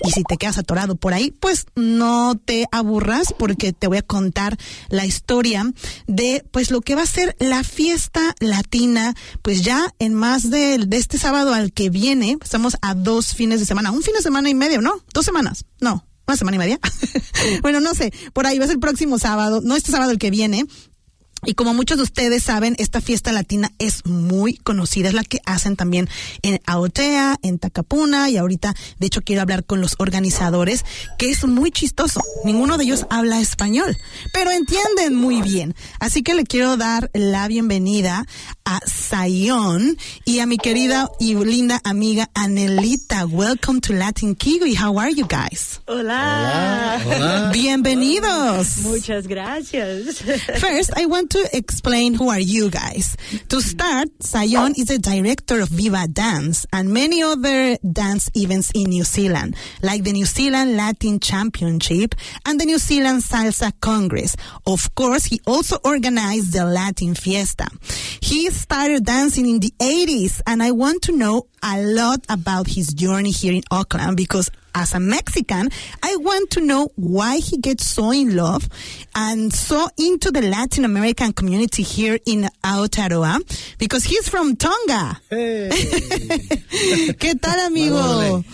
Y si te quedas atorado por ahí, pues no te aburras, porque te voy a contar la historia de pues lo que va a ser la fiesta latina, pues ya en más de este sábado al que viene. Estamos a 2 fines de semana, un fin de semana y medio, ¿no? 2 semanas, no, una semana y media. Bueno, no sé, por ahí va a ser el próximo sábado, no este sábado el que viene. Y como muchos de ustedes saben, esta fiesta latina es muy conocida. Es la que hacen también en Aotea, en Takapuna. Y ahorita, de hecho, quiero hablar con los organizadores, que es muy chistoso. Ninguno de ellos habla español, pero entienden muy bien. Así que le quiero dar la bienvenida a Zion y a mi querida y linda amiga Anelita. Welcome to Latin Kiwi. How are you guys? Hola. Hola. Bienvenidos. Muchas gracias. First, I want to explain who are you guys. To start, Zion is the director of Viva Dance and many other dance events in New Zealand, like the New Zealand Latin Championship and the New Zealand Salsa Congress. Of course, he also organized the Latin Fiesta. He started dancing in the 80s, and I want to know a lot about his journey here in Auckland, because as a Mexican, I want to know why he gets so in love and so into the Latin American community here in Aotearoa, because he's from Tonga. Hey. ¿Qué tal, amigo?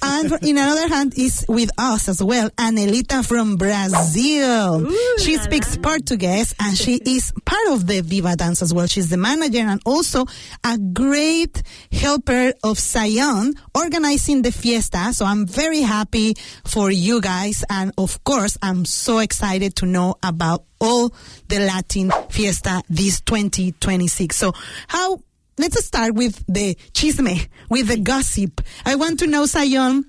And in another hand is with us as well, Anelita from Brazil. She speaks Portuguese, and she is part of the Viva Dance as well. She's the manager and also a great helper of Zion organizing the fiesta. So I'm very happy for you guys. And of course, I'm so excited to know about all the Latin fiesta this 2026. So let's start with the chisme, with the gossip. I want to know, Zion,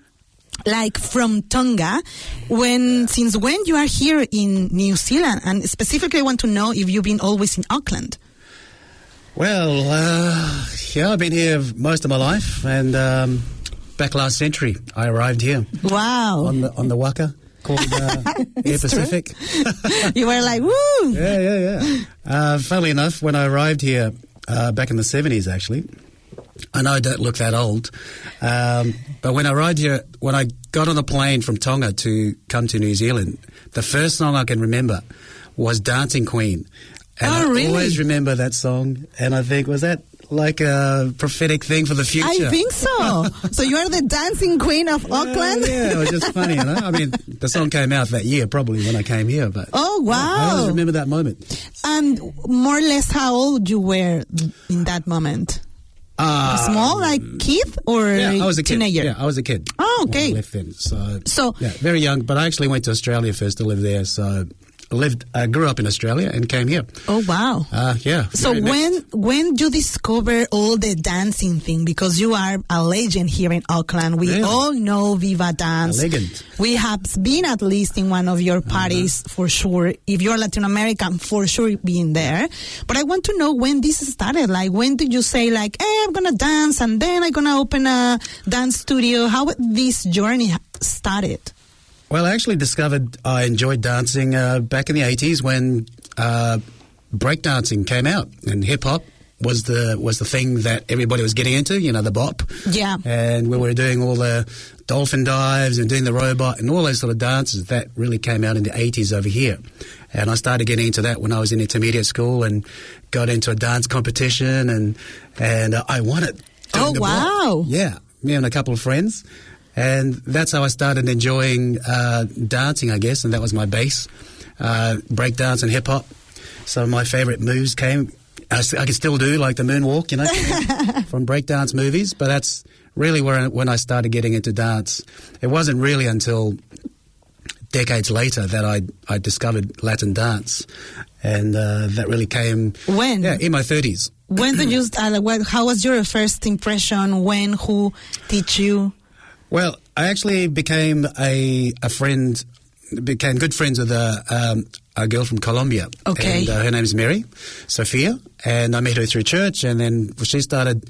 like from Tonga, since when you are here in New Zealand, and specifically I want to know if you've been always in Auckland. Well, yeah, I've been here most of my life, and back last century I arrived here. Wow. On the waka called Air Pacific. You were like, woo! Yeah. Funnily enough, when I arrived here back in the 70s, actually, I know I don't look that old, but when I arrived here, when I got on a plane from Tonga to come to New Zealand, the first song I can remember was Dancing Queen. And really? I always remember that song, and I think, was that like a prophetic thing for the future? I think so. So you are the dancing queen of Auckland? Yeah, it was just funny, you know. I mean, the song came out that year, probably when I came here, but oh, wow. I always remember that moment. And more or less how old you were in that moment? Small, like kid, or I was a kid. teenager? Yeah, I was a kid. Oh, okay. When I left then. So yeah, very young, but I actually went to Australia first to live there, so I grew up in Australia and came here. Oh, wow. Yeah. So when you discover all the dancing thing, because you are a legend here in Auckland, we all know Viva Dance. A legend. We have been at least in one of your parties for sure. If you're Latin American, for sure being there. But I want to know when this started. Like, when did you say, like, hey, I'm going to dance and then I'm going to open a dance studio? How this journey started? Well, I actually discovered I enjoyed dancing back in the 80s when breakdancing came out, and hip-hop was the thing that everybody was getting into, you know, the bop. Yeah. And we were doing all the dolphin dives and doing the robot and all those sort of dances. That really came out in the 80s over here. And I started getting into that when I was in intermediate school and got into a dance competition, and I won it. Oh, wow. Bop. Yeah, me and a couple of friends. And that's how I started enjoying dancing, I guess, and that was my base, breakdance and hip-hop. Some of my favorite moves came, I can still do, like the moonwalk, you know, from breakdance movies, but that's really when I started getting into dance. It wasn't really until decades later that I discovered Latin dance, and that really came... When? Yeah, in my 30s. When did you, how was your first impression? Who teach you? Well, I actually became became good friends with a girl from Colombia. Okay. And her name's Mary, Sophia, and I met her through church, and then she started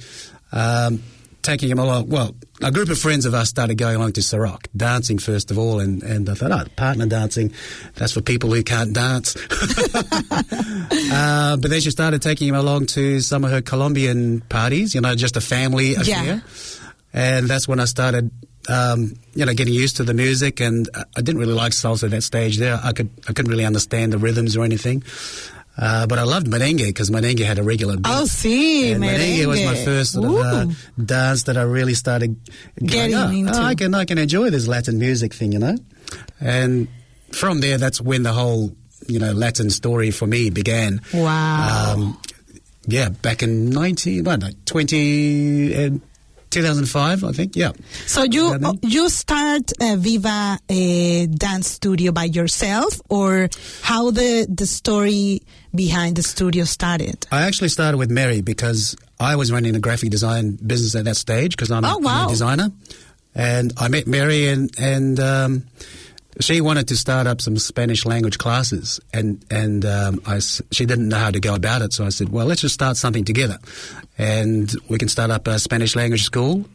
taking him along. Well, a group of friends of us started going along to Sarok, dancing first of all, and I thought, partner dancing, that's for people who can't dance. But then she started taking him along to some of her Colombian parties, you know, just a family affair. Yeah. And that's when I started getting used to the music, and I didn't really like salsa at that stage there. I couldn't really understand the rhythms or anything. But I loved merengue because merengue had a regular beat. Oh, sí, and merengue was my first sort of dance that I really started getting into. I can enjoy this Latin music thing, And from there, that's when the whole, Latin story for me began. Wow. Back in 2005, I think. Yeah. So you start Viva Dance Studio by yourself, or how the story behind the studio started? I actually started with Mary because I was running a graphic design business at that stage because I'm a designer, and I met Mary and she wanted to start up some Spanish language classes, and she didn't know how to go about it, so I said, well, let's just start something together, and we can start up a Spanish language school.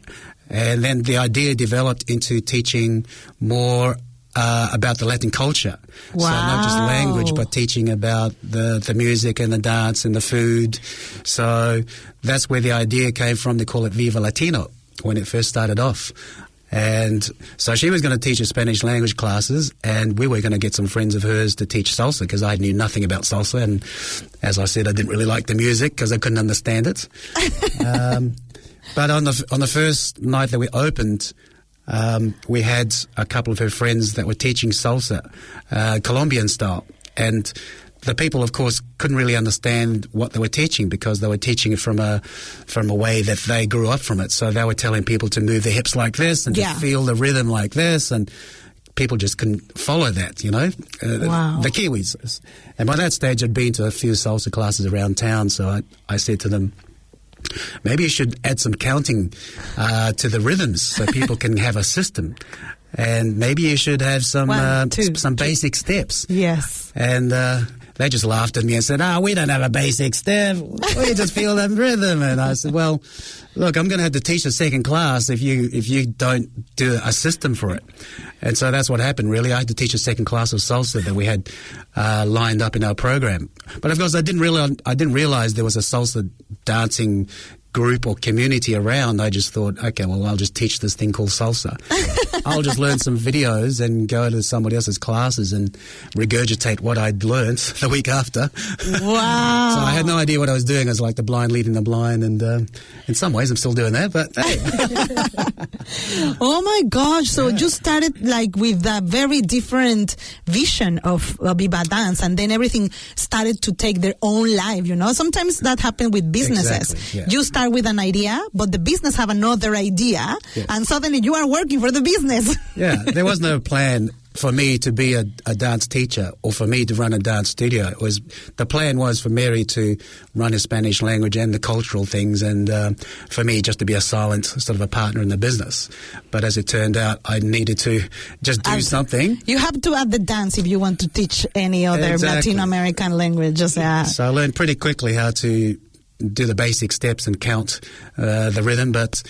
And then the idea developed into teaching more about the Latin culture. Wow. So not just language, but teaching about the music and the dance and the food. So that's where the idea came from. They call it Viva Latino when it first started off. And so she was going to teach her Spanish language classes, and we were going to get some friends of hers to teach salsa because I knew nothing about salsa. And as I said, I didn't really like the music because I couldn't understand it. But on the first night that we opened, we had a couple of her friends that were teaching salsa, Colombian style. And the people, of course, couldn't really understand what they were teaching because they were teaching it from a way that they grew up from it. So they were telling people to move their hips like this and to feel the rhythm like this, and people just couldn't follow that, Wow. The Kiwis. And by that stage, I'd been to a few salsa classes around town, so I said to them, maybe you should add some counting to the rhythms so people can have a system. And maybe you should have some basic steps. Yes. And they just laughed at me and said, we don't have a basic step. We just feel the rhythm. And I said, well, look, I'm going to have to teach a second class if you don't do a system for it. And so that's what happened, really. I had to teach a second class of salsa that we had lined up in our program. But, of course, I didn't realize there was a salsa dancing group or community around. I just thought, okay, well, I'll just teach this thing called salsa. I'll just learn some videos and go to somebody else's classes and regurgitate what I'd learned the week after. Wow. So I had no idea what I was doing. I was like the blind leading the blind, and in some ways I'm still doing that, but hey. Oh my gosh. So you started like with a very different vision of Viva Dance, and then everything started to take their own life, Sometimes that happens with businesses. Exactly, yeah. You start with an idea, but the business have another idea, and suddenly you are working for the business. Yeah, there was no plan for me to be a dance teacher or for me to run a dance studio. The plan was for Mary to run a Spanish language and the cultural things, and for me just to be a silent sort of a partner in the business. But as it turned out, I needed to just do something. You have to add the dance if you want to teach any other Latin American language. So I learned pretty quickly how to do the basic steps and count the rhythm, but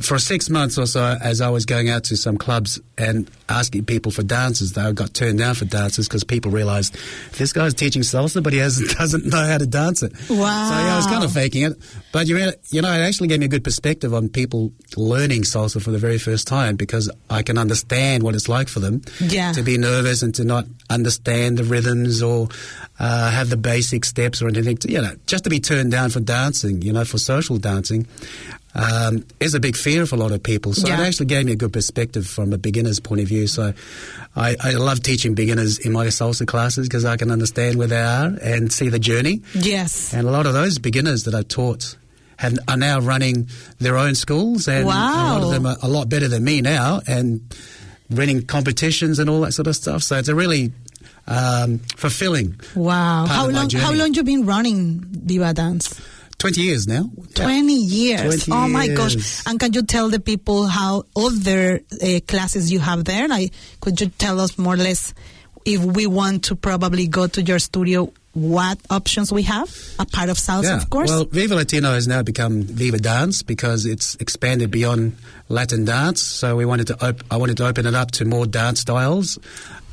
for 6 months or so, as I was going out to some clubs and asking people for dances, I got turned down for dances because people realized this guy's teaching salsa, but he doesn't know how to dance it. Wow. So I was kind of faking it. But it actually gave me a good perspective on people learning salsa for the very first time, because I can understand what it's like for them to be nervous and to not understand the rhythms or have the basic steps or anything. Just to be turned down for dancing, for social dancing. Is a big fear for a lot of people. So it actually gave me a good perspective from a beginner's point of view. So I love teaching beginners in my salsa classes because I can understand where they are and see the journey. Yes. And a lot of those beginners that I taught are now running their own schools, and a lot of them are a lot better than me now and winning competitions and all that sort of stuff. So it's a really fulfilling. Wow. How long you been running Viva Dance? 20 years now. 20 years. 20 oh my years. gosh. And can you tell the people how other classes you have there? Could you tell us more or less, if we want to probably go to your studio, what options we have? A part of salsa, of course. Well, Viva Latino has now become Viva Dance because it's expanded beyond Latin dance. So I wanted to open it up to more dance styles.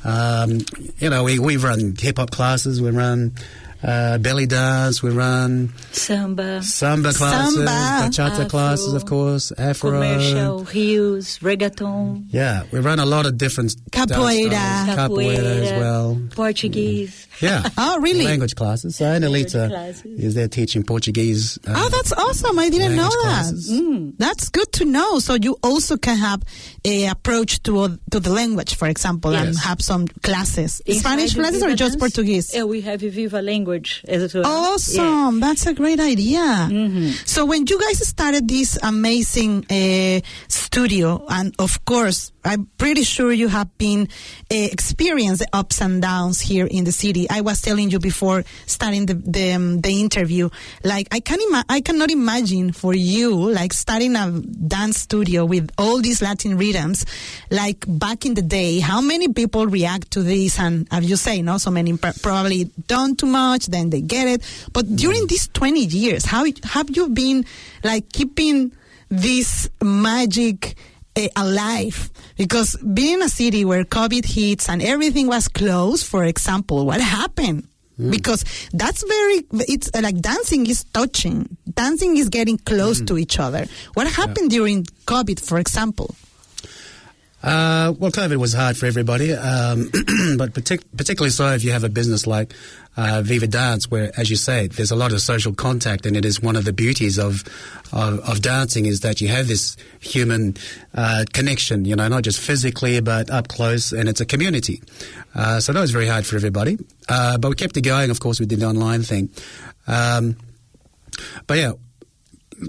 We run hip-hop classes. We run belly dance. We run Samba, classes, bachata Afro, classes, of course, Afro, commercial, rios, reggaeton. Yeah, we run a lot of different Capoeira. dance styles. Capoeira as well. Portuguese. Yeah. Oh, really? Language classes. So Anelita classes. is there teaching Portuguese. Oh, that's awesome. I didn't know language that. classes. That's good to know. So you also can have a approach to the language, for example, and Yes. have some classes. Inside Spanish the classes or Viva just Dance, Portuguese? We have Viva Language as well. Awesome. That's a great idea. So when you guys started this amazing studio, and of course, I'm pretty sure you have been experienced the ups and downs here in the city. I was telling you before starting the interview, like I cannot imagine for you like starting a dance studio with all these Latin rhythms, like back in the day. How many people react to this? And as you say, no, so many probably don't too much, then they get it. But during these 20 years, how have you been like keeping this magic alive? Because being in a city where COVID hits and everything was closed, for example, what happened? Because it's like dancing is touching. Dancing is getting close to each other. What happened during COVID, for example? Well, COVID was hard for everybody, but particularly so if you have a business like Viva Dance, where, as you say, there's a lot of social contact, and it is one of the beauties of dancing is that you have this human connection, you know, not just physically but up close, and it's a community. So that was very hard for everybody, but we kept it going. Of course, we did the online thing, but yeah.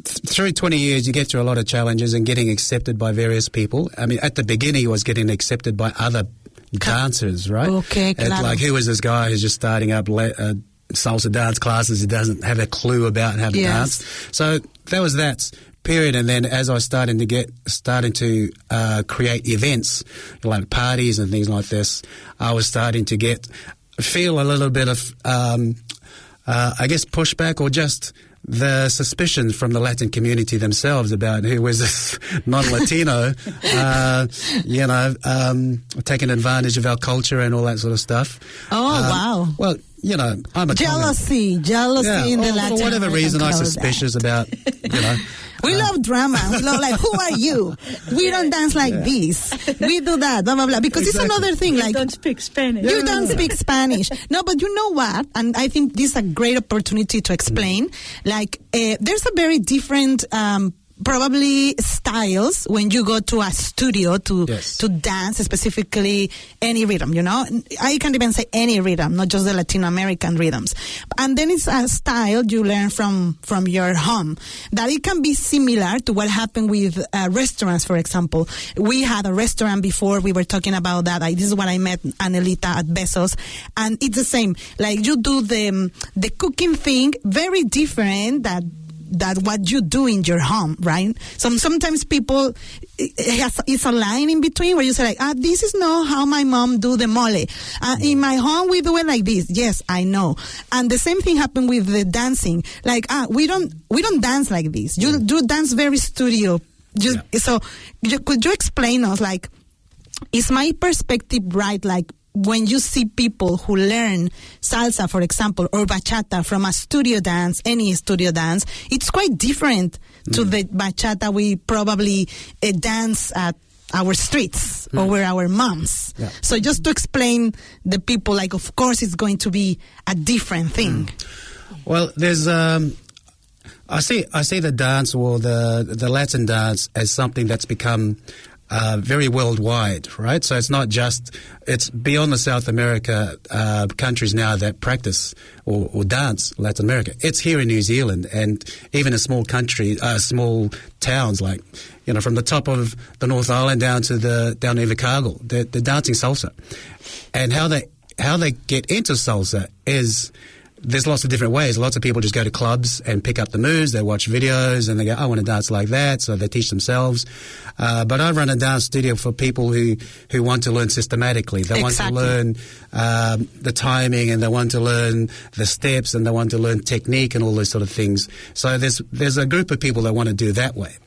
Through 20 years, you get through a lot of challenges and getting accepted by various people. I mean, at the beginning, it was getting accepted by other dancers, right? Okay, claro. Like, who is this guy who's just starting up salsa dance classes? He doesn't have a clue about how to dance. So that was that period. And then as I was starting to create events, like parties and things like this, I was starting to feel a little bit of, I guess, pushback or just the suspicion from the Latin community themselves about who was this non-Latino, taking advantage of our culture and all that sort of stuff. Oh, wow. Well, you know, I'm a jealousy in the Latin. For whatever reason, I'm suspicious about, We love drama. We love, like, who are you? We don't dance like this. We do that, blah, blah, blah. Because it's another thing. Like, You don't speak Spanish. You don't speak Spanish. No, but you know what? And I think this is a great opportunity to explain. Like, there's a very different probably styles when you go to a studio to dance, specifically any rhythm, you know. I can't even say any rhythm, not just the Latin American rhythms. And then it's a style you learn from your home, that it can be similar to what happened with restaurants, for example. We had a restaurant before, we were talking about that. This is what I met Anelita at Besos, and it's the same. Like, you do the cooking thing very different that what you do in your home, right? Sometimes people, it's a line in between where you say like, this is not how my mom do the mole. In my home, we do it like this. Yes, I know. And the same thing happened with the dancing. Like, we don't dance like this. You do dance very studio. So could you explain us, like, is my perspective right? Like, when you see people who learn salsa, for example, or bachata from a studio dance, any studio dance, it's quite different to the bachata we probably dance at our streets or where our moms. Yeah. So just to explain the people, like, of course it's going to be a different thing. Well, there's I see the dance, or the Latin dance, as something that's become very worldwide, right? So it's beyond the South America countries now that practice or dance Latin America. It's here in New Zealand, and even in small towns, like, you know, from the top of the North Island down to Invercargill, they're dancing salsa. And how they get into salsa is, there's lots of different ways. Lots of people just go to clubs and pick up the moves. They watch videos and they go, I want to dance like that. So they teach themselves. But I run a dance studio for people who want to learn systematically. They want to learn the timing, and they want to learn the steps, and they want to learn technique and all those sort of things. So there's a group of people that want to do that way.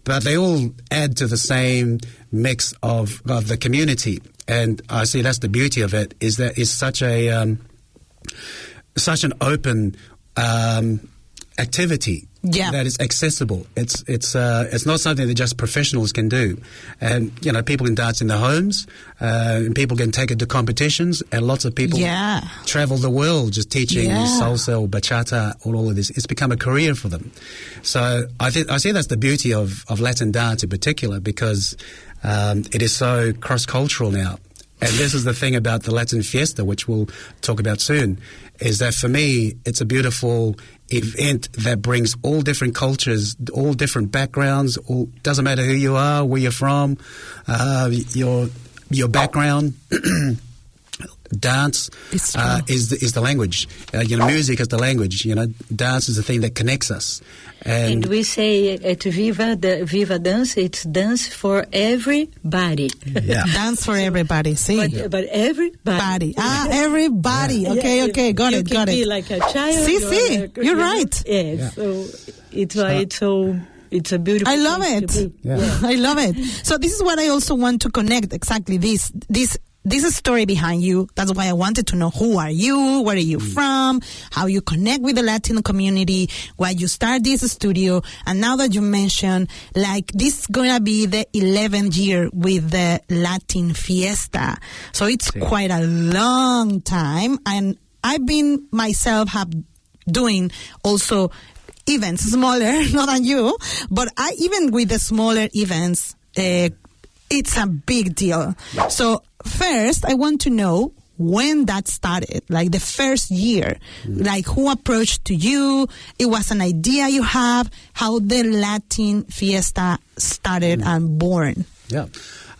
But they all add to the same mix of the community. And I see that's the beauty of it, is that it's such a such an open activity. Yeah. That is accessible. It's not something that just professionals can do, and people can dance in their homes, and people can take it to competitions, and lots of people travel the world just teaching salsa or bachata or all of this. It's become a career for them. So I see that's the beauty of Latin dance in particular, because it is so cross-cultural now. And this is the thing about the Latin Fiesta, which we'll talk about soon, is that for me, it's a beautiful event that brings all different cultures, all different backgrounds. Doesn't matter who you are, where you're from, your background. Dance is the language. Music is the language. Dance is the thing that connects us. And we say at Viva Dance, it's dance for everybody. Yeah. Dance for everybody. See, but everybody. Everybody. Yeah. Okay, got it. You can be like a child. See, you're right. Yeah. So it's why it's so. It's a beautiful. I love it. Yeah. I love it. So this is what I also want to connect. Exactly this story behind you. That's why I wanted to know, who are you, where are you from, how you connect with the Latino community, why you start this studio. And now that you mentioned, this is going to be the 11th year with the Latin Fiesta. So it's quite a long time. And I've been myself doing also events, smaller, not than you, but even with the smaller events, it's a big deal. So first, I want to know when that started, like the first year, like who approached to you, it was an idea you have, how the Latin Fiesta started and born. Yeah.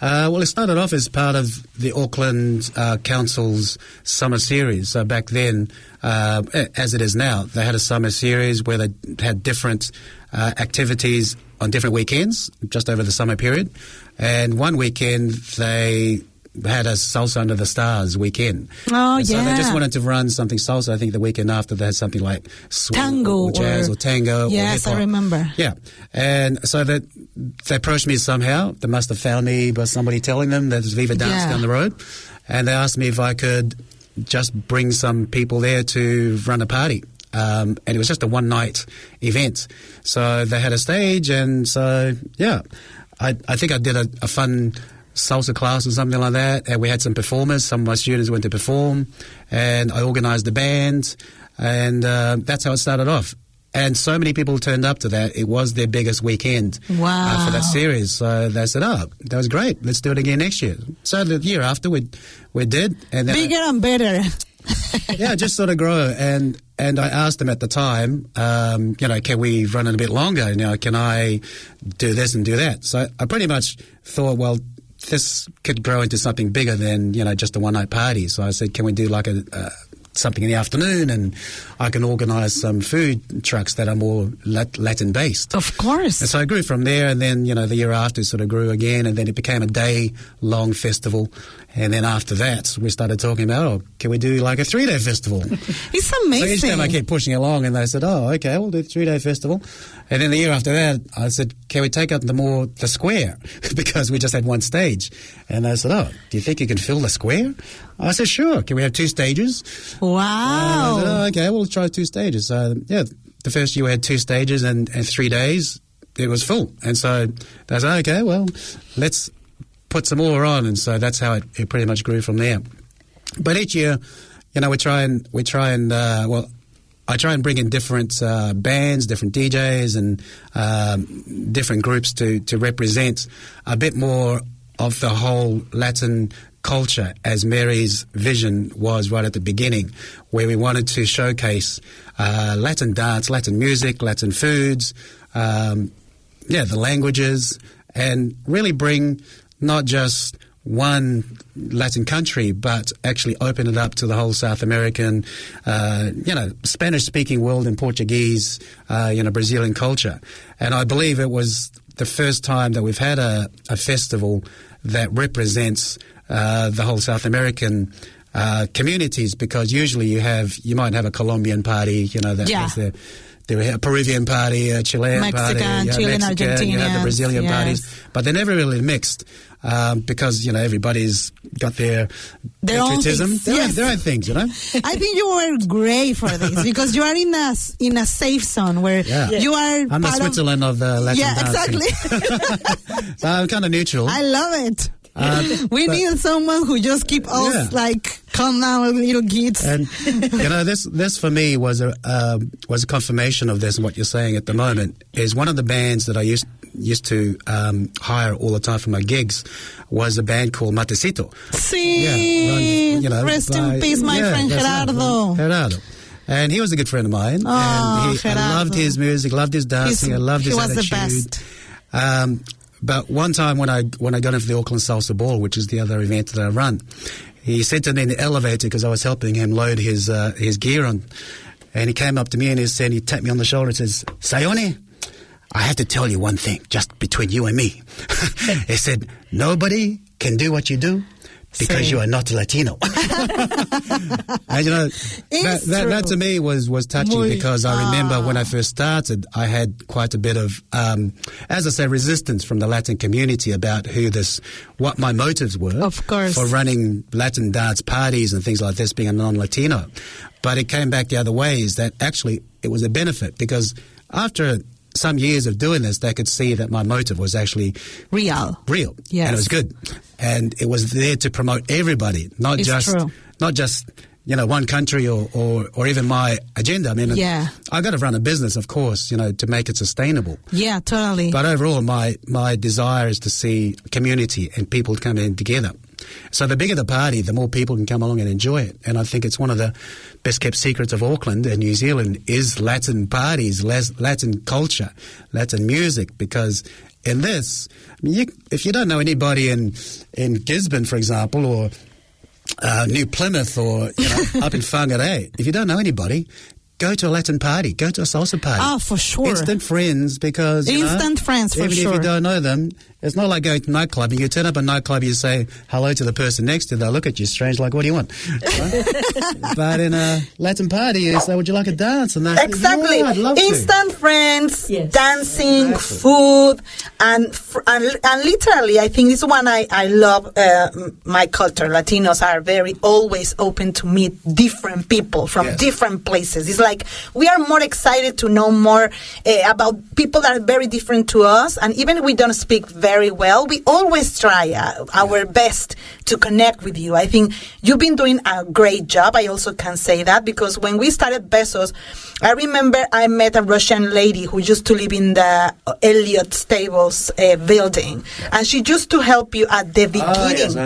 Well, it started off as part of the Auckland Council's summer series. So back then, as it is now, they had a summer series where they had different activities on different weekends, just over the summer period. And one weekend, they had a Salsa Under the Stars weekend. Oh, and so they just wanted to run something salsa. I think the weekend after they had something like tango or jazz or tango. Yes, or I remember. Yeah. And so they approached me somehow. They must have found me by somebody telling them that there's Viva Dance down the road. And they asked me if I could just bring some people there to run a party. And it was just a one-night event. So they had a stage, and so, I think I did a fun salsa class or something like that, and we had some performers. Some of my students went to perform, and I organised the band, and that's how it started off. And so many people turned up to that. It was their biggest weekend for that series. So they said, that was great. Let's do it again next year. So the year after, we did. And then bigger and better. Just sort of grow. And I asked them at the time, can we run it a bit longer? Can I do this and do that? So I pretty much thought, well, this could grow into something bigger than, just a one-night party. So I said, can we do like something in the afternoon, and I can organise some food trucks that are more Latin-based. Of course. And so I grew from there, and then, the year after it sort of grew again, and then it became a day-long festival. And then after that, we started talking about, can we do like a 3-day festival? It's amazing. So each time I kept pushing along, and they said, okay, we'll do a 3-day festival. And then the year after that, I said, can we take up the square? Because we just had one stage. And they said, do you think you can fill the square? I said, sure. Can we have 2 stages? Wow. I said, okay, we'll try 2 stages. So, the first year we had 2 stages, and 3 days it was full. And so they said, okay, well, let's put some more on. And so that's how it pretty much grew from there. But each year, I try and bring in different bands, different DJs, and different groups to represent a bit more of the whole Latin culture, as Mary's vision was right at the beginning, where we wanted to showcase Latin dance, Latin music, Latin foods, the languages, and really bring not just one Latin country, but actually open it up to the whole South American, Spanish-speaking world, and Portuguese, Brazilian culture. And I believe it was the first time that we've had a festival that represents the whole South American communities, because usually you might have a Colombian party, that has There were a Peruvian party, a Chilean party, Chilean, Mexican, you had the Brazilian parties, but they never really mixed because, you know, everybody's got their patriotism, their own things, you know. I think you were great for this because you are in a safe zone where you are. I'm the Switzerland of the Latin dancing. Exactly. So I'm kind of neutral. I love it. We need someone who just keep us like calm down, little kids. And you know, this for me was a confirmation of this. And what you're saying at the moment is one of the bands that I used to hire all the time for my gigs was a band called Matecito. Sí. Rest in peace, my friend Gerardo. Gerardo. And he was a good friend of mine. Oh, and I loved his music, loved his dancing, I loved his attitude. He was the best. But one time when I got into the Auckland Salsa Ball, which is the other event that I run, he said to me in the elevator, because I was helping him load his gear on, and he came up to me and he tapped me on the shoulder and says, Sayone, I have to tell you one thing, just between you and me. He said, nobody can do what you do because you are not Latino. And you know, that to me was touching because I remember when I first started, I had quite a bit of, as I say, resistance from the Latin community about what my motives were of course. For running Latin dance parties and things like this, being a non-Latino. But it came back the other way, is that actually it was a benefit because after some years of doing this, they could see that my motive was actually real. Yes. And it was good. And it was there to promote everybody, not just you know, one country or even my agenda. I mean, I got to run a business, of course, you know, to make it sustainable. Yeah, totally. But overall, my desire is to see community and people coming together. So the bigger the party, the more people can come along and enjoy it. And I think it's one of the best kept secrets of Auckland and New Zealand is Latin parties, Latin culture, Latin music, because in this, I mean, if you don't know anybody in Gisborne, for example, or New Plymouth, or you know, up in Whangarei, if you don't know anybody, go to a Latin party, go to a salsa party. Oh, for sure. Instant friends, because friends, for even sure. if you don't know them, it's not like going to nightclub. You turn up a nightclub, you say hello to the person next to you, they'll look at you strange, like, what do you want? Right? But in a Latin party, you say, would you like a dance? And exactly. Yeah, I'd love instant to. Friends, dancing, food, and literally, I think this one I love my culture. Latinos are very always open to meet different people from different places. It's like we are more excited to know more about people that are very different to us, and even if we don't speak very well, we always try our best to connect with you. I think you've been doing a great job. I also can say that because when we started Besos, I remember I met a Russian lady who used to live in the Elliott Stables building, and she used to help you at the beginning.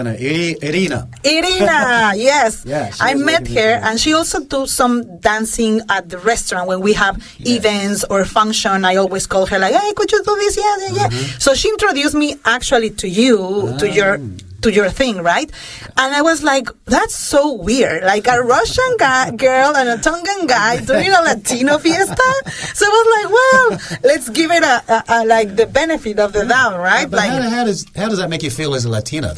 Irina, yes. Yeah, I met her, and she also do some dancing at the restaurant when we have events or function. I always call her like, hey, could you do this? Yeah. So she introduced me actually to you, to your thing, right? And I was like, that's so weird. Like a Russian girl and a Tongan guy doing a Latino fiesta. So I was like, well, let's give it a like the benefit of the doubt, right? But like, how does that make you feel as a Latina?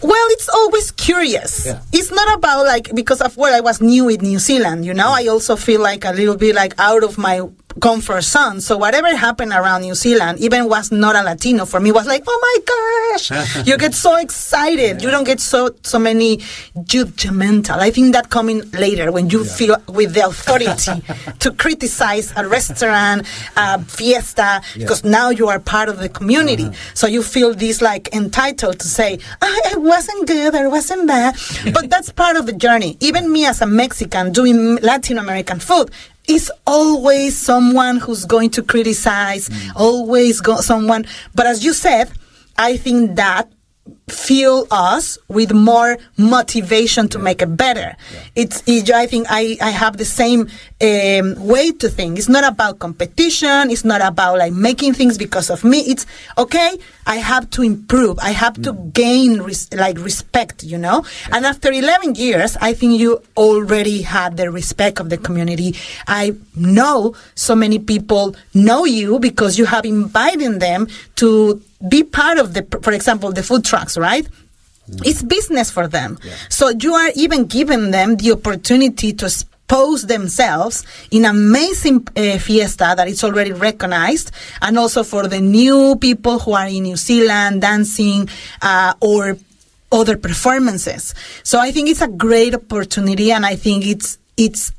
Well, it's always curious. Yeah. It's not about like, because of what I was new in New Zealand, you know, I also feel like a little bit like out of my comfort zone. So whatever happened around New Zealand, even was not a Latino, for me was like, oh my gosh, you get so excited. You don't get so many judgmental. I think that coming later when you feel with the authority to criticize a restaurant, a fiesta, because now you are part of the community. So you feel this like entitled to say, it wasn't good or it wasn't bad. But that's part of the journey. Even me as a Mexican doing Latin American food, is always someone who's going to criticize, always someone. But as you said, I think that fuel us with more motivation to make it better. I think I have the same way to think. It's not about competition. It's not about like making things because of me. It's okay, I have to improve. I have to gain respect, you know? And after 11 years, I think you already had the respect of the community. I know so many people know you because you have invited them to be part of for example, the food trucks, right? It's business for them. So you are even giving them the opportunity to post themselves in amazing fiesta that is already recognized, and also for the new people who are in New Zealand dancing or other performances. So I think it's a great opportunity, and I think it's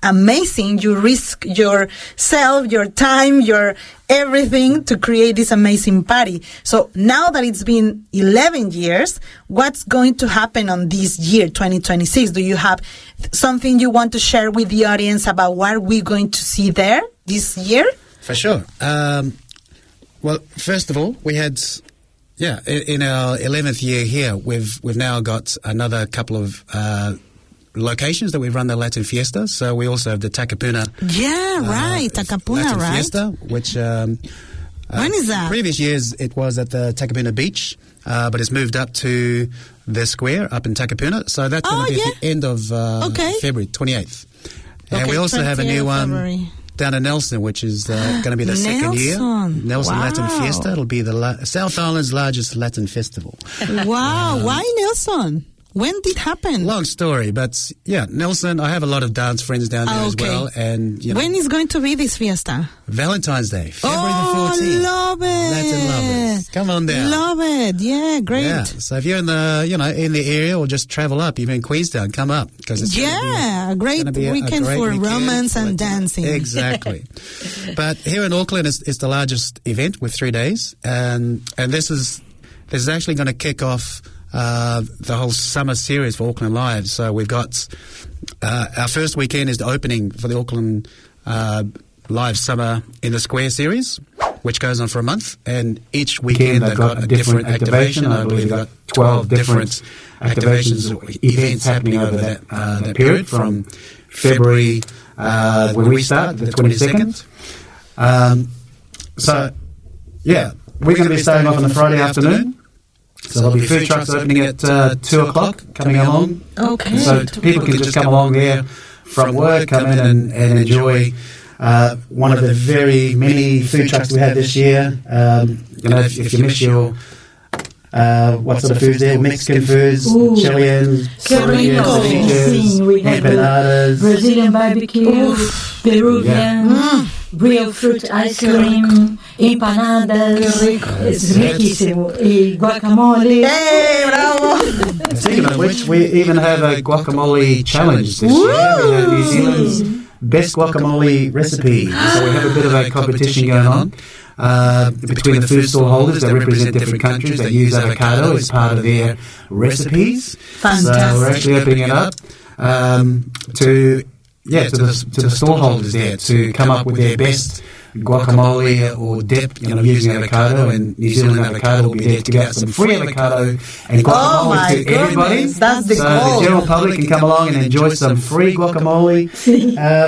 amazing. You risk yourself, your time, your everything to create this amazing party. So now that it's been 11 years, what's going to happen on this year, 2026? Do you have something you want to share with the audience about what we're going to see there this year? For sure. Well, first of all, we had, in our 11th year here, we've now got another couple of locations that we run the Latin Fiesta. So we also have the Takapuna. Yeah, right. Takapuna, Latin right? Fiesta, which when is that? Previous years it was at the Takapuna Beach, but it's moved up to the square up in Takapuna. So that's going to be at the end of February 28th. And we also have a new one down in Nelson, which is going to be the second year. Nelson Latin Fiesta. It'll be the South Island's largest Latin festival. Wow. Why Nelson? When did it happen? Long story, but Nelson, I have a lot of dance friends down there as well. And when is going to be this fiesta? Valentine's Day, February the 14th. Love it. Latin lovers. Come on down. Love it. Yeah, great. Yeah. So if you're in the, in the area, or just travel up, even in Queenstown, come up. Because it's a great weekend for romance and dancing. Exactly. But here in Auckland, it's the largest event with 3 days. And this is actually going to kick off the whole summer series for Auckland Live. So we've got our first weekend is the opening for the Auckland Live Summer in the Square series, which goes on for a month, and each weekend they've got a different activation. I believe they've got 12 different activations or events happening over that period from February when we start, the 22nd. We're going to be starting off on the Friday afternoon. So there'll be food trucks opening at 2 o'clock coming along. Okay. So people can just come along there from work, come in and enjoy one of the very many food trucks we had this year. If you miss your what sort of foods there? Mexican foods, Chilean, Korean, empanadas, Brazilian barbecue, Peruvian, real fruit ice cream, empanadas, es riquísimo, y guacamole. Hey, bravo! Speaking of which, we even have a guacamole challenge this year. We have New Zealand's best guacamole recipe. So we have a bit of a competition going on between the food stall holders that represent different countries that use avocado as part of their recipes. Fantastic. So we're actually opening it up to the stall holders there to come up with their best guacamole or dip, using avocado, and New Zealand avocado will be there to give out some free avocado and guacamole to everybody. That's the so goal. the general public can come along and enjoy some free guacamole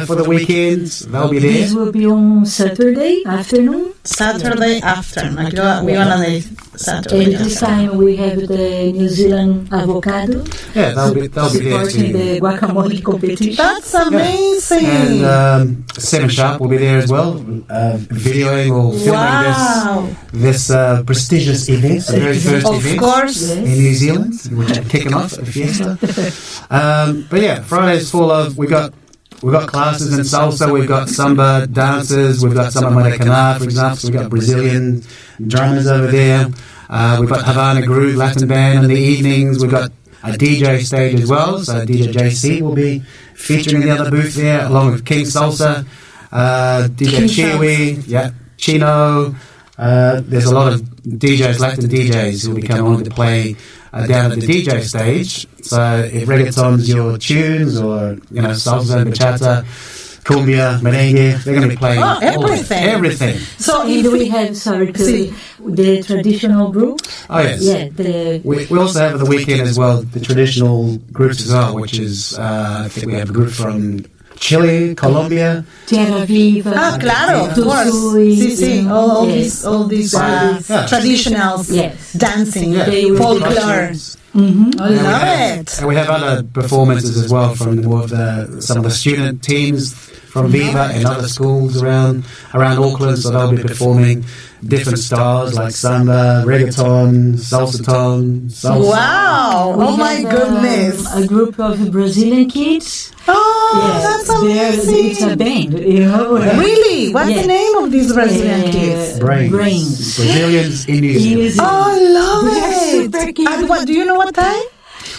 for the weekends. They'll be there. This will be on Saturday afternoon. Saturday afternoon. We're gonna Saturday. And this time we have the New Zealand avocado. Yeah, they'll be there supporting too. the guacamole competition. That's amazing. And 7 Sharp will be there as well, videoing or filming this prestigious event, the very first event course. in New Zealand, which is kicking off at the fiesta. Friday's full of we've got classes in salsa, we've got samba dancers, we've got samba maracana, for example, so we've got Brazilian drummers over there, we've got Havana Groove Latin band in the evenings, we've got a DJ stage as well, so DJ JC will be featuring in the other booth there, along with King Salsa, DJ Chiwi, Chino. There's a lot of DJs, Latin DJs, who will be coming on to play down at the DJ stage. So if reggaeton's your tunes, or salsa, bachata, cumbia, merengue, they're going to be playing everything. So and we have the traditional group. Oh yes. Yeah. We also have the weekend as well the traditional groups as well, which is I think we have a group from Chile, Colombia. Tierra Viva. Claro, of course. Sí. All these traditional dancing, folklore. I love it. And we have other performances as well from some of the student teams from Viva and other schools around Auckland. So they'll be performing different styles like samba, reggaeton, salsa. Wow! Oh my goodness! A group of Brazilian kids. Oh, that's amazing. It's a band, you know. Really? What's the name of these Brazilian kids? Brains. Brazilians in New Zealand. Oh, I love it. Super cute. And what, do you know what time?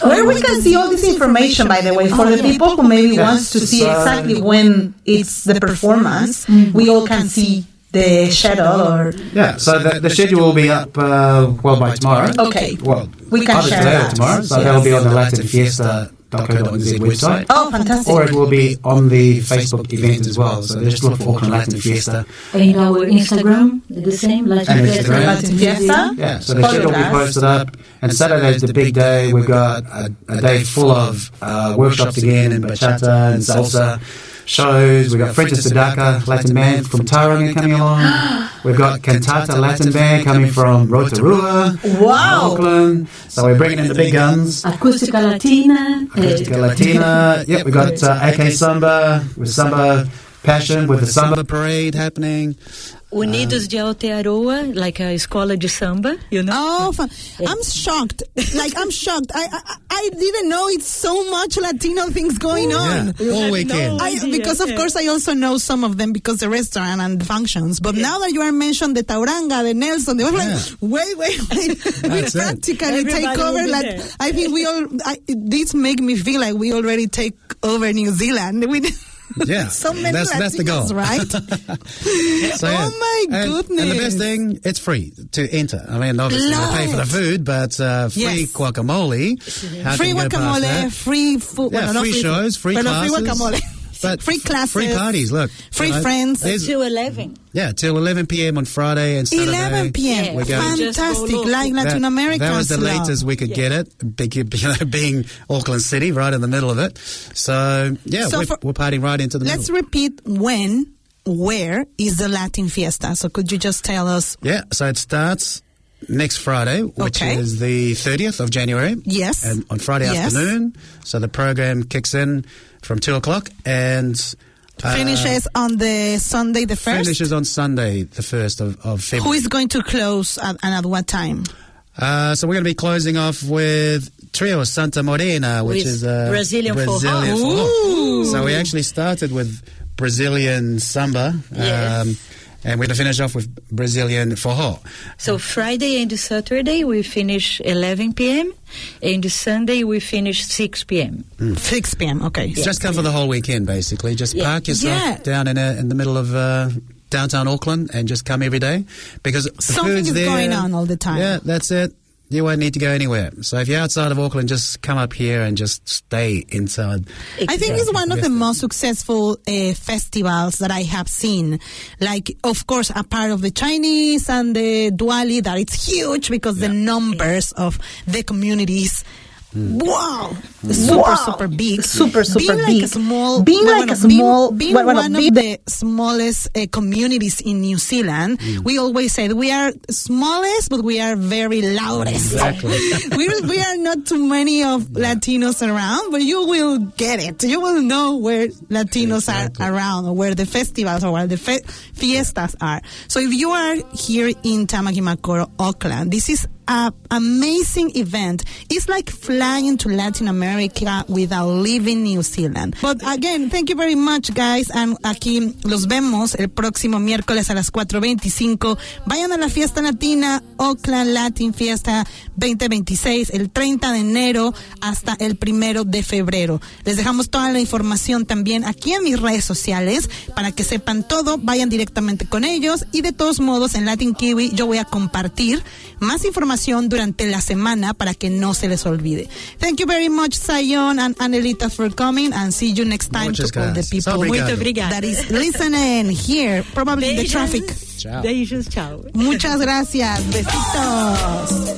Where we can see all this information, by the way, for the people who maybe wants to see exactly when it's the performance, we all can see the schedule or... Yeah, so the schedule will be up, by tomorrow. Okay. Well, We can either share today or that. tomorrow, so that'll be on the latinfiesta.co.nz website. Oh, fantastic. Or it will be on the Facebook event as well. So just look for Auckland Latin Fiesta. And our Instagram, the same, Latin And Fiesta. Instagram. Latin Fiesta. Yeah, so the Follow schedule will be that. posted up. And Saturday's the big day. We've got a day full of workshops again in bachata and salsa shows. We've got French Sedaka Latin band from Tauranga coming along. We've got Cantata Latin band coming from Rotorua, Wow. Auckland. So we're bringing in the big guns. Acústica Latina. Acústica Latina. Yep, we've got AK Samba with Samba Passion with the Samba Parade happening. Unidos de Aotearoa, like a escola de samba, you know. Oh, fun. I'm shocked. I'm shocked. I didn't know it's so much Latino things going on. Yeah, all weekend. Because of course I also know some of them because the restaurant and the functions. But now that you are mentioned the Tauranga, the Nelson, they were like, wait. We That's it. practically take Everybody over. will be Like, there. I think this make me feel like we already take over New Zealand. Yeah, So many that's the goal, Latinos, right? So, yeah. Oh my goodness! And the best thing, it's free to enter. I mean, obviously Love you pay for the it. food, but free Yes. guacamole. How Free can you go past guacamole, that? free food. Yeah, well, not free shows, free classes. Free guacamole. But free classes. free parties. Look, Free friends. there's- To 11. Yeah, till 11 p.m. on Friday and Saturday. 11 p.m. Yeah, we go- Fantastic. Just go Like local. Latin Americans. That was the love. latest we could get it, being Auckland City, right in the middle of it. So, yeah, So we're partying right into the Let's middle. repeat where is the Latin Fiesta? So could you just tell us? Yeah, so it starts next Friday, which Okay. is the 30th of January. Yes. And on Friday Yes. afternoon. So the program kicks in from 2 o'clock and... Finishes on the Sunday the 1st? Finishes on Sunday, the 1st of February. Who is going to close and at what time? So we're going to be closing off with Trio Santa Morena, which With is Brazilian forró. Ooh. So we actually started with Brazilian samba, Yes. and we're going to finish off with Brazilian forró. So Friday and Saturday we finish 11 p.m. and Sunday we finish 6 p.m. 6 p.m. Okay. Just come for the whole weekend, basically. Just Yeah. park yourself Yeah. down in the middle of downtown Auckland and just come every day because the Something food's is there. going on all the time. Yeah, that's it. You won't need to go anywhere. So if you're outside of Auckland, just come up here and just stay inside. I think it's one of the most successful festivals that I have seen. Like, of course, a part of the Chinese and the Diwali, that it's huge because the numbers of the communities. Wow, super big, Super being like big. a small, Being like a small- being well, one big- of the smallest communities in New Zealand. We always say that we are smallest, but we are very loudest. Exactly. we are not too many of Latinos around, but you will get it. You will know where Latinos Exactly. are around, or where the festivals or where the fiestas are. So if you are here in Tamaki Makaurau, Auckland, this is an amazing event. It's like flying to Latin America without leaving New Zealand. But again, thank you very much, guys. And aquí los vemos el próximo miércoles a las 4:25. Vayan a la fiesta latina, Auckland Latin Fiesta 2026, el 30 de enero hasta el 1 de febrero. Les dejamos toda la información también aquí en mis redes sociales para que sepan todo. Vayan directamente con ellos. Y de todos modos, en Latin Kiwi yo voy a compartir más información durante la semana para que no se les olvide. Thank you very much, Sayon and Anelita, for coming, and see you next time Muchas to all the gracias. people Obrigado. Muito obrigada. that is listening here, probably in the traffic. Ciao. Beijos, tchau. Muchas gracias. Besitos.